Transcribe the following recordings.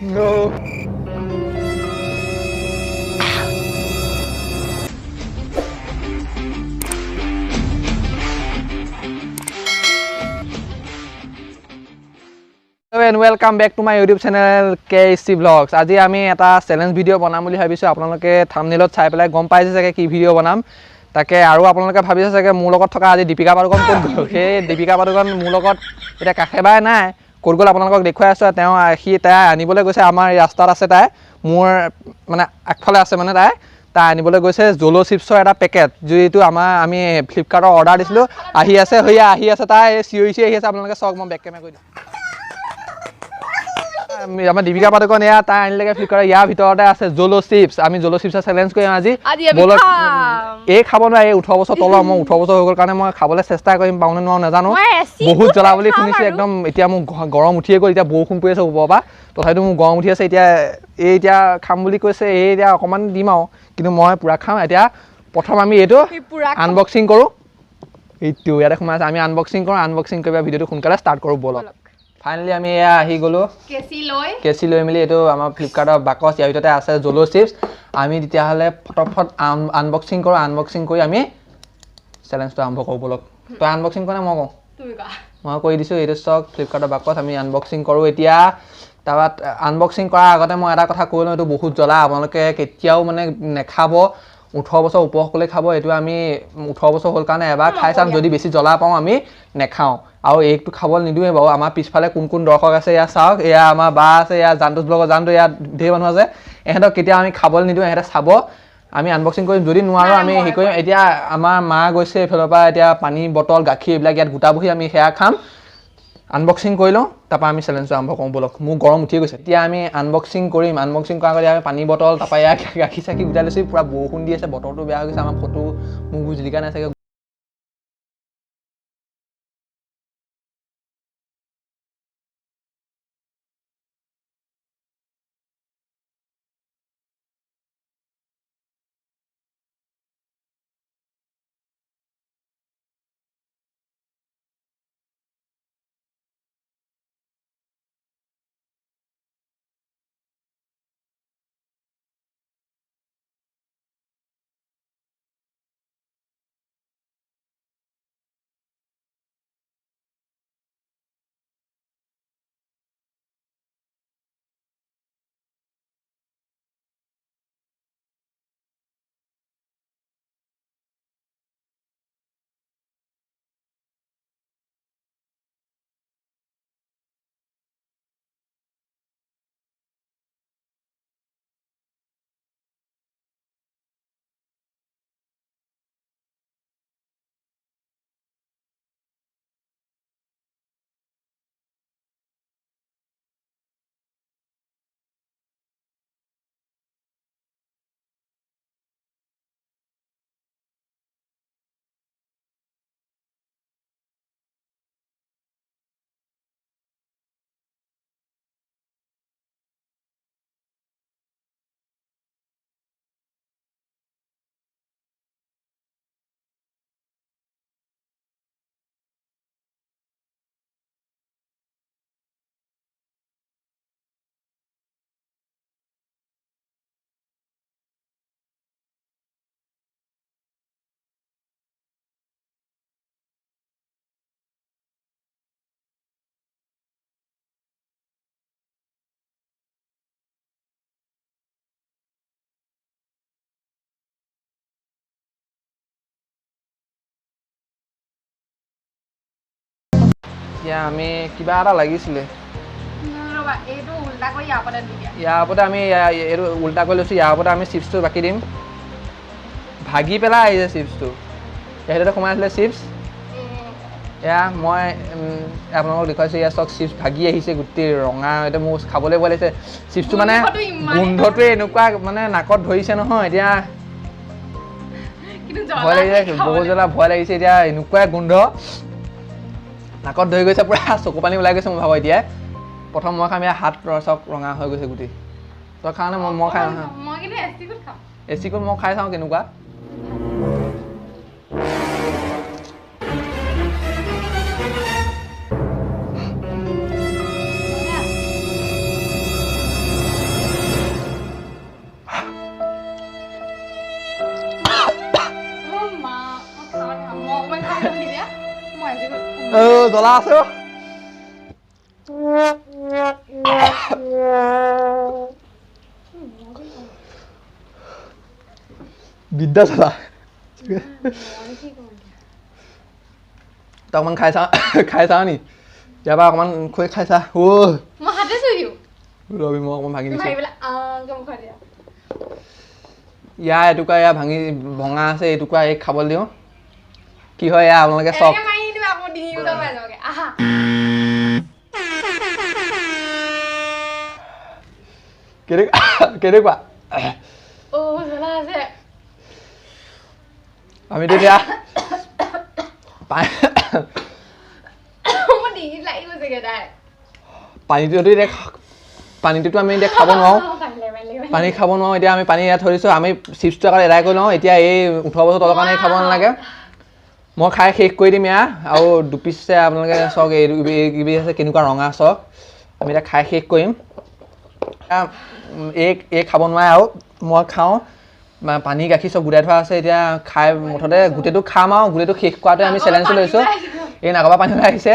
No. Hello and welcome back to my YouTube channel KC Vlogs. আজি আমি এটা challenge video বনাম বুলি ভাবিছো আপোনালোকে থাম্বনেলত চাই পেলাই গম পাইছে চাগে কি ভিডিও বনাম তাকে আৰু আপোনালোকে ভাবিছে চাগে মোৰ লগত থকা আজি দীপিকা পাদুকন কোন গ'ল সেই দীপিকা পাদুকন মোৰ লগত এটা কাখেবাই নাই কোন গ'ল আপোনালোকক দেখুৱাই আছো তেওঁ তাই আনিবলৈ গৈছে আমাৰ ৰাস্তাত আছে তাই মোৰ মানে আগফালে আছে মানে তাই আনিবলৈ গৈছে জলো চিপছৰ এটা পেকেট যিটো আমি ফ্লিপকাৰ্টৰ অৰ্ডাৰ দিছিলো আহি আছে তাই চিঞৰিছে আহি আছে আপোনালোকে চাওক মই বেক কেমেৰা কৰি দিম আমাৰ দীপিকা পাদুকন এয়া তাই আনিলেগে ফ্লিপকাৰ্টৰ ইয়াৰ ভিতৰতে আছে জলো চিপছ আমি জলো চিপছৰ চ্যালেঞ্জ কৰিম আজি বলক এই খাব নোৱাৰে 18 বছৰ তলৰ মই 18 বছৰ হৈ গ'ল কাৰণে মই খাবলৈ চেষ্টা কৰিম পাউনে নোৱাৰো নাজানো বহুত জ্বলা বুলি শুনিছো একদম এতিয়া মোক গৰম উঠিয়ে গ'ল এতিয়া বৰষুণ পৰি আছে ওপৰৰ পৰা তথাপিতো মোক গৰম উঠি আছে এতিয়া খাম বুলি কৈছে এতিয়া অকমান দিম আৰু কিন্তু মই পুৰা খাম এতিয়া প্ৰথম আমি এইটো আনবক্সিং কৰো এইটো ইয়াতে সোমাই আছে আমি আনবক্সিং কৰিবা ভিডিওটো সোনকালে ষ্টাৰ্ট কৰো বলক ফাইনালি আমি এয়া আহি গলো কেচি লৈ মিলি এইটো আমাৰ ফ্লিপকাৰ্টৰ বাকচ ইয়াৰ ভিতৰতে আছে জলো চিপছ আমি তেতিয়াহ'লে ফটফট আনবক্সিং কৰি আমি চ্যালেঞ্জটো আৰম্ভ কৰোঁ বলক তই আনবক্সিং কৰা মই কওঁ মই কৰি দিছোঁ এইটো চক ফ্লিপকাৰ্টৰ বাকচ আমি আনবক্সিং কৰোঁ এতিয়া তাৰপৰা আনবক্সিং কৰাৰ আগতে মই এটা কথা কৈ লওঁ এইটো বহুত জ্বলা আপোনালোকে কেতিয়াও মানে নেখাব 18 বছৰ ওপৰসকলে খাব এইটো আমি 18 বছৰ হ'ল কাৰণে এবাৰ খাই চাম যদি বেছি জ্বলা পাওঁ আমি নেখাওঁ আৰু এইটো খাবলৈ নিদিওঁৱে বাৰু আমাৰ পিছফালে কোন দৰ্শক আছে এয়া চাওক এয়া আমাৰ বা আছে এয়া জানটোছ ব্লগৰ জানটো ইয়াত ঢেৰ মানুহ আছে এহেঁতক কেতিয়া আমি খাবলৈ নিদিওঁ এহেঁতে চাব আমি আনবক্সিং কৰিম যদি নোৱাৰোঁ আমি হেৰি কৰিম এতিয়া আমাৰ মা গৈছে এইফালৰ পৰা এতিয়া পানী বটল গাখীৰ এইবিলাক ইয়াত গোটা বহি আমি সেয়া খাম আনবক্সিং কৰি লওঁ তাৰপৰা আমি চ্যালেঞ্জটো আৰম্ভ কৰোঁ বলক মোৰ গৰম উঠি গৈছে এতিয়া আমি আনবক্সিং কৰিম আনবক্সিং কৰাৰ আগতে আমি পানী বটল তাৰপৰা ইয়াত গাখীৰ চাখীৰ গোটাই লৈছোঁ পূৰা বৰষুণ দি আছে বতৰটো বেয়া হৈ গৈছে আমাৰ ফটো মুখবোৰ জিলিকা নাই চাগে এতিয়া আমি কিবা এটা লাগিছিলে ইয়াৰ ওপৰতে আমি এইটো উল্টা কৰি লৈছোঁ ইয়াৰ ওপৰতে আমি চিপছটো বাকি দিম ভাগি পেলাই আহিছে চিপছটো ইয়াৰ ভিতৰতে সোমাই আছিলে চিপছ এয়া মই আপোনালোকক দেখুৱাইছোঁ এয়া চক চিপছ ভাগি আহিছে গোটেই ৰঙা এতিয়া মোৰ খাবলৈ ভয় লাগিছে চিপছটো মানে গোন্ধটোৱে এনেকুৱা মানে নাকত ধৰিছে নহয় এতিয়া ভয় লাগিছে বহুত জ্বলা ভয় লাগিছে এতিয়া এনেকুৱাই গোন্ধ নাকত ধৰি গৈছে পুৰা চকু পানী ওলাই গৈছে মই ভাবো এতিয়া প্ৰথম মই খাম ইয়াৰ হাত চক ৰঙা হৈ গৈছে গোটেই তই খাওঁ নে মই খাই এচিকুট মই খাই চাওঁ কেনেকুৱা জ্বলা আছে বিদ্যা জ্বলা তই অকণমান খাই চা নি ইয়াৰ পৰা অকণমান খুৱাই খাই চা ৰবি মই অকণমান ভাঙি দিছোঁ ইয়াৰ এটুকুৰা ইয়াৰ ভঙা আছে এটুকুৰা এই খাবলৈ দিওঁ কি হয় ইয়াৰ আপোনালোকে চক কেনেকুৱা আমিতো এতিয়া পানীটোতো আমি এতিয়া খাব নোৱাৰোঁ পানী খাব নোৱাৰোঁ এতিয়া আমি পানী ইয়াত থৈ দিছোঁ আমি চিপছটো আকৌ এৰাই কৰি লওঁ এতিয়া এই 18 বছৰ তলৰ কাৰণে খাব নালাগে মই খাই শেষ কৰি দিম ইয়াৰ আৰু দুপিছে আপোনালোকে চাওক এই আছে কেনেকুৱা ৰঙা চাওক আমি এতিয়া খাই শেষ কৰিম এই খাব নোৱাৰে আৰু মই খাওঁ পানী গাখীৰ চব গোটাই থোৱা আছে এতিয়া খাই মুঠতে গোটেইটো খাম আৰু গোটেইটো শেষ কৰাটোৱে আমি চেলেঞ্জটো লৈছোঁ এই নাকবা পানী ওলাই আহিছে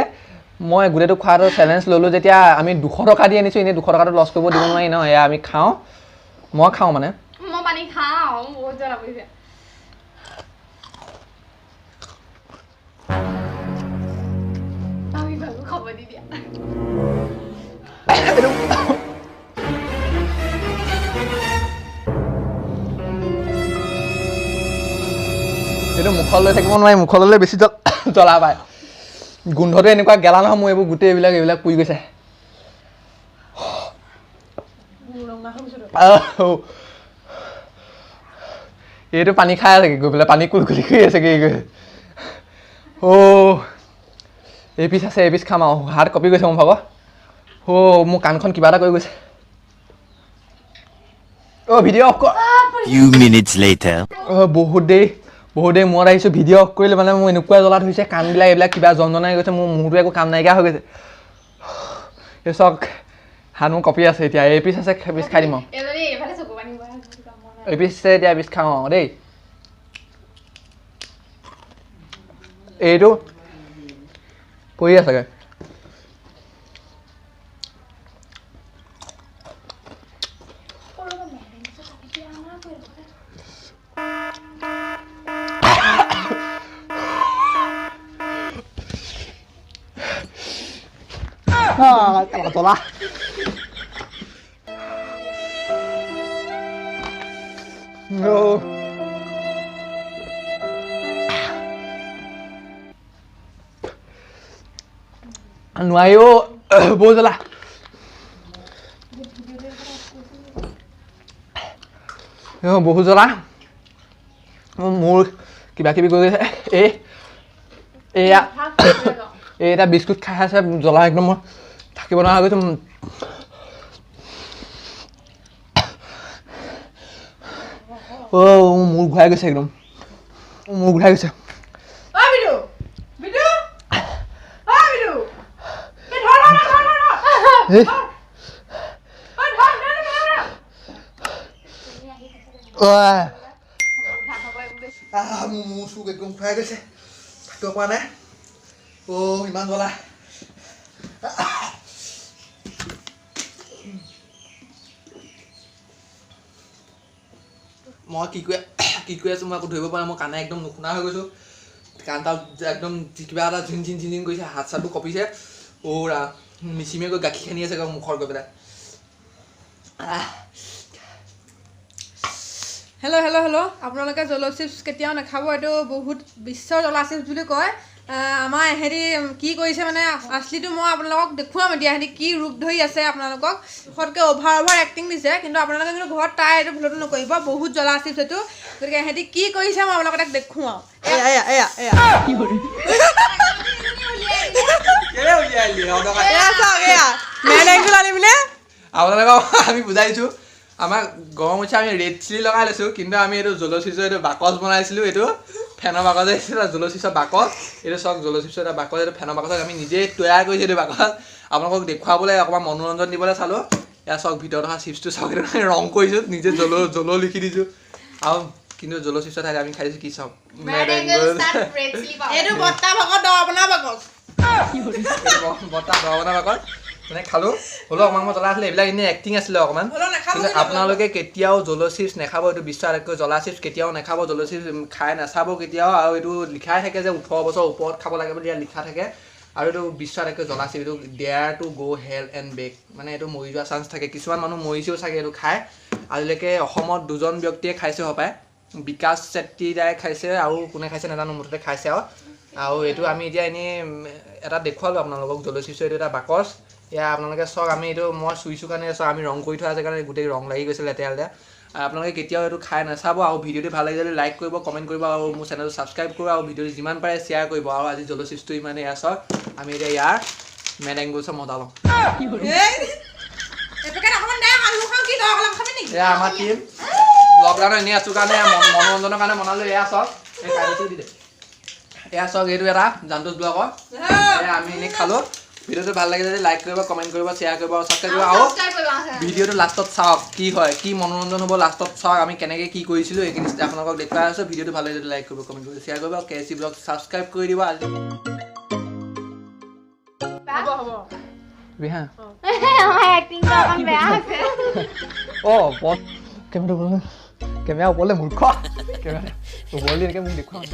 মই গোটেইটো খোৱাটো চেলেঞ্জ ল'লোঁ যেতিয়া আমি 200 টকা দি আনিছোঁ এনেই 200 টকাটো লছ কৰিব দিব নোৱাৰি ন এয়া আমি খাওঁ মই খাওঁ মানে মই পানী খাওঁ বহুত জ্বলা পৰিছে আমি ভাবো খাব দি দিয়া এইটো মুখত লৈ থাকিব নোৱাৰি মুখত ল'লে বেছি জ্বলা পায় গোন্ধটো এনেকুৱা গেলা নহয় মোৰ এইবোৰ গোটেই এইবিলাক পুৰি গৈছে এইটো পানী খাই আছে গৈ পেলাই পানী কুলকুলি কৰি আছে কি এই পিচ আছে এই পিচ খাম আৰু হাত কপি গৈছে মোৰ ভাগৰ মোৰ কাণখন কিবা এটা কৰি গৈছে ভিডিঅ' অফ কৰ বহুত দেৰি মূৰত আহিছোঁ ভিডিঅ' অফ কৰিলে মানে মোৰ এনেকুৱা জ্বলাত হৈছে কাণবিলাক এইবিলাক কিবা জনজনাই গৈছে মোৰ মূৰটো একো কাম নাইকিয়া হৈ গৈছে এই চাওক হাত মোৰ কপি আছে এতিয়া এই পিচ আছে পিচ খাই দিম আৰু এই পিচ আছে এতিয়া পিচ খাওঁ আৰু দেই এইটো পৰি আছেগৈ জ্বলা নোৱাৰি বহুত জ্বলা বহুত জ্বলা মোৰ কিবা কিবি কৰি গৈছে এয়া এটা বিস্কুট খাই আছে জ্বলা একদম মই থাকিব নোৱাৰা হৈ গৈছে মোৰ ঘূৰাই গৈছে একদম মোৰ ঘূৰাই গৈছে মোৰ চুক একদম ঘূৰাই গৈছে থাকিব পৰা নাই ইমান জ্বলা মই কি কৰি আছোঁ মই আকৌ ধৰিব পৰা নাই মই কাণে একদম নুশুনা হৈ গৈছোঁ কাণটা একদম কিবা এটা ঝিন ঝিন কৰিছে হাত চাতটো কঁপিছে মিচিমে গৈ গাখীৰ খানি আছে মুখৰ গৈ পেলাই হেল্ল' আপোনালোকে জল চিপছ কেতিয়াও নাখাব এইটো বহুত বিশ্বৰ জলা চিপছ বুলি কয় আমাৰ এহেঁতি কি কৰিছে মানে আচলিটো মই আপোনালোকক দেখুৱাম এতিয়া এহেঁতি কি ৰূপ ধৰি আছে আপোনালোকক সৎকৈ অভাৰ এক্টিং দিছে কিন্তু আপোনালোকে কিন্তু ঘৰত তাই এইটো ভুলতো নকৰিব বহুত জ্বলা চিপছ এইটো গতিকে এহেঁতি কি কৰিছে মই আপোনালোকক তাক দেখুৱাওঁ আপোনালোকক আমি বুজাইছোঁ আমাক গৰম উঠি আমি ৰেড চিলি লগাই লৈছোঁ কিন্তু আমি এইটো জলচিপছৰ এইটো বাকচ বনাইছিলোঁ এইটো ফেনৰ বাকচ আহিছিল জলচিপছৰ বাকচ এইটো চাওক জলচিপছৰ এটা বাকচ এইটো ফেনৰ বাকচ আমি নিজেই তৈয়াৰ কৰিছোঁ এইটো বাকচ আপোনালোকক দেখুৱাবলৈ অকণমান মনোৰঞ্জন দিবলৈ চালোঁ ইয়াৰ চাওক ভিতৰত অহা চিপছটো চাওক এইটো ৰং কৰিছোঁ নিজে জল লিখি দিছোঁ আৰু কিন্তু জলচিপছৰ ঠাইত আমি খাই দিছোঁ কি চাওক এইটো বত্তা বাকচ দহ বনা বাকচ বটা ভগৱানৰ আগত মানে খালো হলো অকমান মই জ্বলা আছিলে এইবিলাক এনেই এক্টিং আছিলে অকমান কিন্তু আপোনালোকে কেতিয়াও জলো চিপছ নাখাব এইটো বিশ্বৰ আটাইতকৈ জ্বলা চিপছ কেতিয়াও নাখাব জলো চিপছ খাই নাচাব কেতিয়াও আৰু এইটো লিখাই থাকে যে 18 বছৰ ওপৰত খাব লাগে বুলি ইয়াত লিখা থাকে আৰু এইটো বিশ্বৰ আটাইতকৈ জ্বলা চিপছ এইটো ডেয়াৰ টু গ' হেল এণ্ড বেক মানে এইটো মৰি যোৱা চান্স থাকে কিছুমান মানুহ মৰিছেও চাগে এইটো খাই আজিলৈকে অসমত 2জন ব্যক্তিয়ে খাইছে হপায় বিকাশ চেত্ৰী দাই খাইছে আৰু কোনে খাইছে নাজানো মুঠতে খাইছে আৰু এইটো আমি এতিয়া এনেই এটা দেখুৱালো আপোনালোকক জলো চিপছৰ এইটো এটা বাকচ এয়া আপোনালোকে চাওক আমি এইটো মই চুইছোঁ কাৰণে চাওক আমি ৰং কৰি থোৱা আছে কাৰণে গোটেই ৰং লাগি গৈছে লেতেৰা লেতেৰা আপোনালোকে কেতিয়াও এইটো খাই নাচাব আৰু ভিডিঅ'টো ভাল লাগিলে লাইক কৰিব কমেণ্ট কৰিব আৰু মোৰ চেনেলটো ছাবস্ক্ৰাইব কৰিব আৰু ভিডিঅ'টো যিমান পাৰে শ্বেয়াৰ কৰিব আৰু আজি জলো চিপছটো ইমানে এয়া চাওক আমি এতিয়া ইয়াৰ মেড এংগলছৰ মজা লওঁ এয়া আমাৰ টিম লকডাউন এনেই আছোঁ কাৰণে মনোৰঞ্জনৰ কাৰণে বনালোঁ এয়া চাওক এই কাগজটো দি দে এয়া চাওক এইটো এটা জানটোজ ব্লগৰ এয়া আমি এনেই খালোঁ ভিডিঅ'টো ভাল লাগিলে যদি লাইক কৰিব কমেণ্ট কৰিব শ্বেয়াৰ কৰিব আৰু ছাবস্ক্ৰাইব কৰিব আৰু ভিডিঅ'টো লাষ্টত চাওক কি হয় কি মনোৰঞ্জন হ'ব লাষ্টত চাওক আমি কেনেকৈ কি কৰিছিলোঁ এইখিনি আপোনালোকক দেখুৱাই আছোঁ ভিডিঅ'টো ভাল লাগিলে যদি লাইক কৰিব কমেণ্ট কৰিব শ্বেয়াৰ কৰিব আৰু কেচি ব্লগ ছাবস্ক্ৰাইব কৰি দিব আজি বিহা কেমেৰা ওপৰলৈ মূৰ্খ কেমেৰা ওপৰলৈ এনেকৈ মোক দেখুৱাওঁ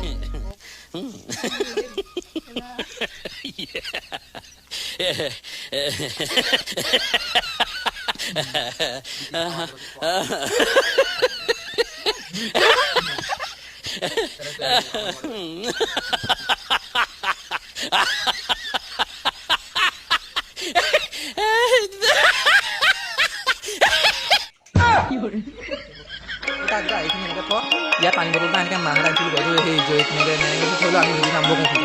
ইয়াত পানী বটলটা এনেকৈ মাহ ৰাখিছিলোঁ বাইদেউ সেই জয়ীত এনেকৈ থৈ লওঁ আমি দুদিন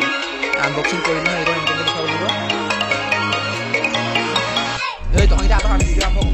আনবক্সিং কৰি লওঁ এইটো এনেকৈ দেখুৱাব লাগিব এই তহঁতি আকৌ ভিডিঅ' আৰম্ভ